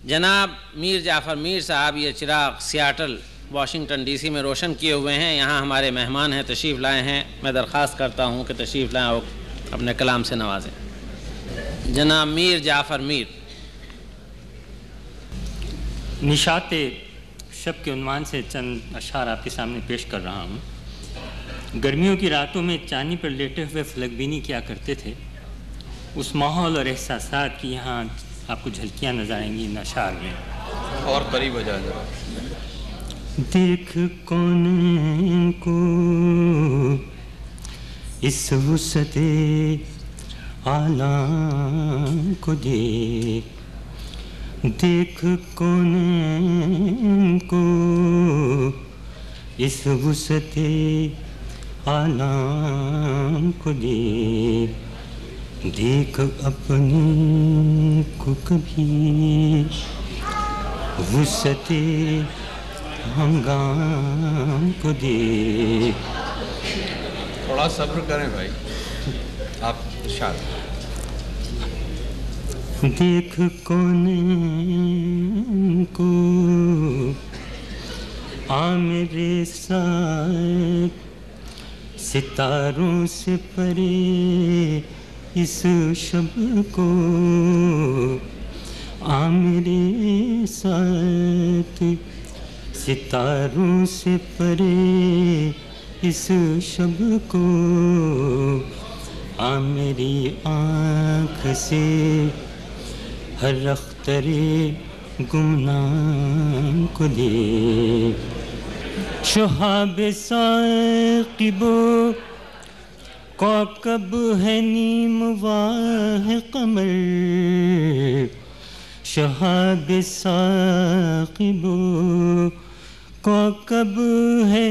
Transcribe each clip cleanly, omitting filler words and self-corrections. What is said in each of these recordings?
جناب میر جعفر میر صاحب یہ چراغ سیاٹل واشنگٹن ڈی سی میں روشن کیے ہوئے ہیں، یہاں ہمارے مہمان ہیں، تشریف لائے ہیں، میں درخواست کرتا ہوں کہ تشریف لائیں اور اپنے کلام سے نوازیں۔ جناب میر جعفر میر۔ نشاط شب کے عنوان سے چند اشعار آپ کے سامنے پیش کر رہا ہوں۔ گرمیوں کی راتوں میں چاندنی پر لیٹے ہوئے فلک بینی کیا کرتے تھے، اس ماحول اور احساسات کی یہاں آپ کو جھلکیاں نظر آئیں گی ان اشعار میں۔ اور قریب ہو جائے ذرا۔ دیکھ کون کو اس وسعت عالم کو دیکھ کون کو اس وسعت عالم کو دیکھ اپنی کو کبھی وسعت ہنگام کو تھوڑا صبر کریں بھائی، آپ ارشاد۔ دیکھ کون کو آ میرے ساتھ ستاروں سے پرے اس شب کو، آ میرے ساتھ ستاروں سے پرے اس شب کو، آ میری آنکھ سے ہر اختر گمنام کو شہاب ثاقب و کوکب ہے نیم واہ قمر، شہاب ثاقب و کوکب ہے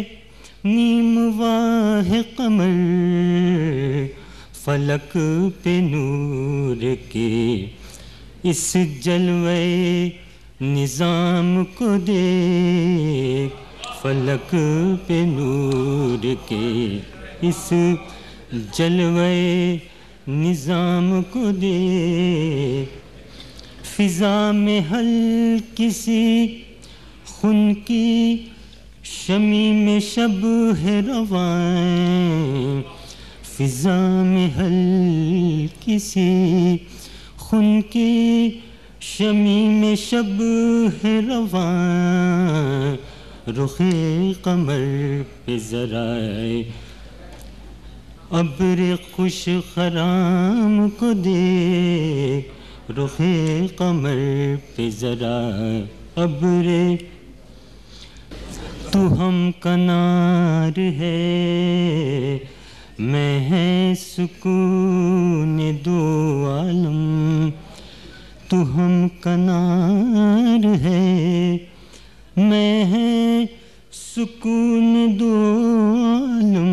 نیم واہ قمر، فلک پہ نور کے اس جلوے نظام کو دیکھ، فلک پہ نور کے اس جلوے نظام کو دیکھ، فضا میں ہل کسی خون کی شمی میں شب ہے رواں، فضا میں ہل کسی خون کی شمی میں شب ہے رواں، رخ قمر پہ ذرا ابر خوش خرام کو دیکھ، رخ قمر پہ ذرا ابر تو ہم کنار ہے، میں ہے سکون دو عالم، تو ہم کنار ہے، میں ہے سکون دو عالم،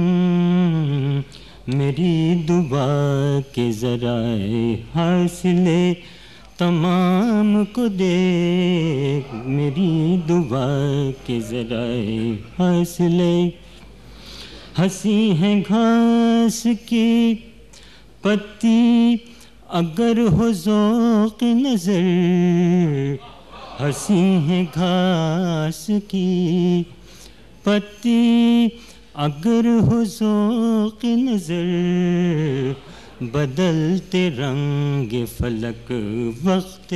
میری دعا کے ذرائع حاصل تمام کو دیکھ، میری دعا کے ذرائع حاصل، ہنسی ہے گھاس کی پتی اگر ہو ذوق نظر، ہنسی ہے گھاس کی پتی اگر ہو ذوق نظر، بدلتے رنگ فلک وقت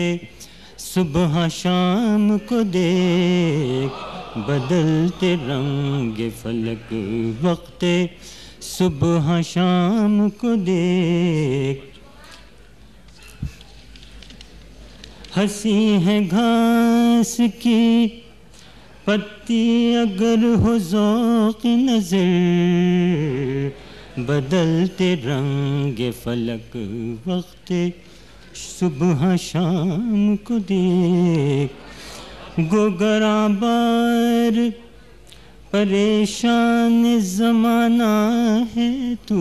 صبح شام کو دیکھ، بدلتے رنگ فلک وقت صبح شام کو دیکھ، ہنسی ہے گھاس کی پتی اگر ہو ذوق نظر، بدلتے رنگ فلک وقت صبح شام کو دیکھ، گو گراں بار پریشان زمانہ ہے تو،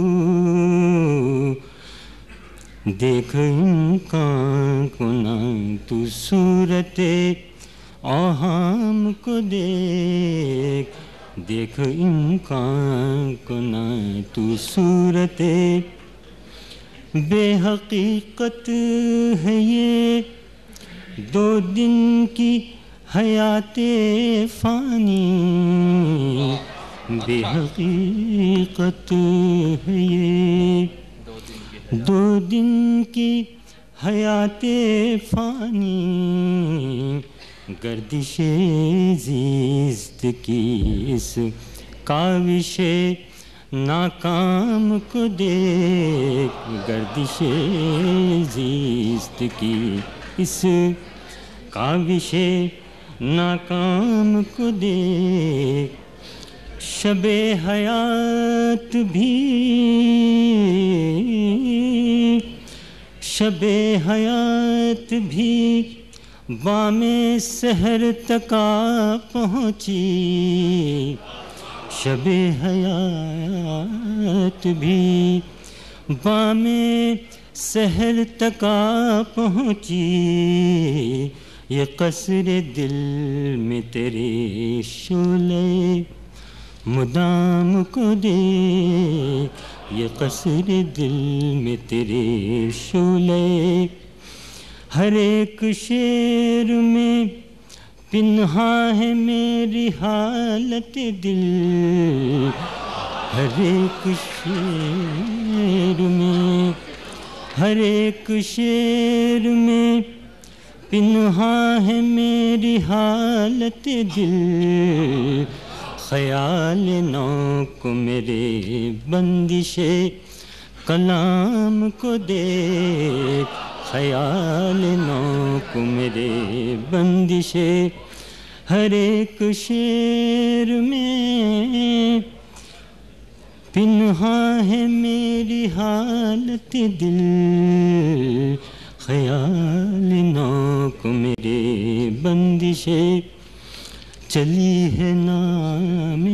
دیکھ امکان کو نہ تو صورت اوہام کو دیکھ، دیکھ امکان کو نہ تو صورت بے حقیقت ہے یہ دو دن کی حیات فانی بے حقیقت ہے یہ، دو دن کی حیات فانی گردش زیست کی اس کاوش ناکام کو دیکھ، گردش زیست کی اس کاوش ناکام کو دیکھ، شب حیات بھی شب حیات بھی بام سحر تک آ پہنچی، شب حیات بھی بام سحر تک آ پہنچی، یہ قصر دل میں تیرے شعلے مدام کو دیکھ، یہ قصر دل میں تیرے شعلے، ہر ایک شعر میں پنہاں ہے میری حالت دل، ہر ایک شعر میں ہر ایک شعر میں پنہاں ہے میری حالت دل، خیال نو کو میرے بندش کلام کو دیکھ، خیال نو کو میرے بندش ہر ایک شعر میں پنہاں ہے میری حالت دل، خیال نو کو میرے بندش چلی ہے نام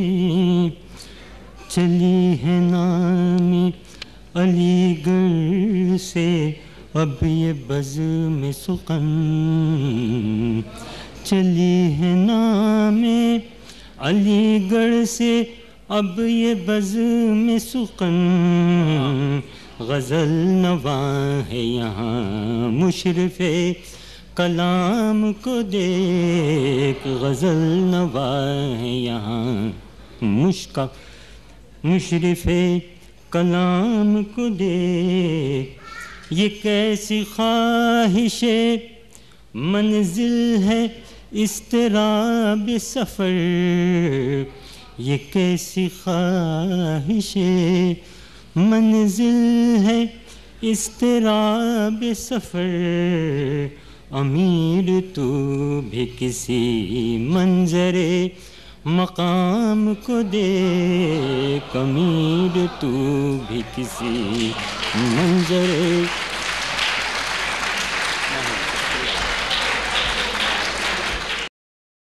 علی گڑھ سے اب یہ بزم سخن، چلی ہے نام علی گڑھ سے اب یہ بزم سخن، غزل نواں ہے یہاں مشرف کلام کو دیکھ، غزل نواں ہے یہاں مشرف کلام کو دیکھ، یہ کیسی خواہش منزل ہے اضطراب سفر، یہ کیسی خواہش منزل ہے اضطراب سفر، امیر تو بھی کسی منظر مقام کو دیکھ، امیر تو بھی کسی منظر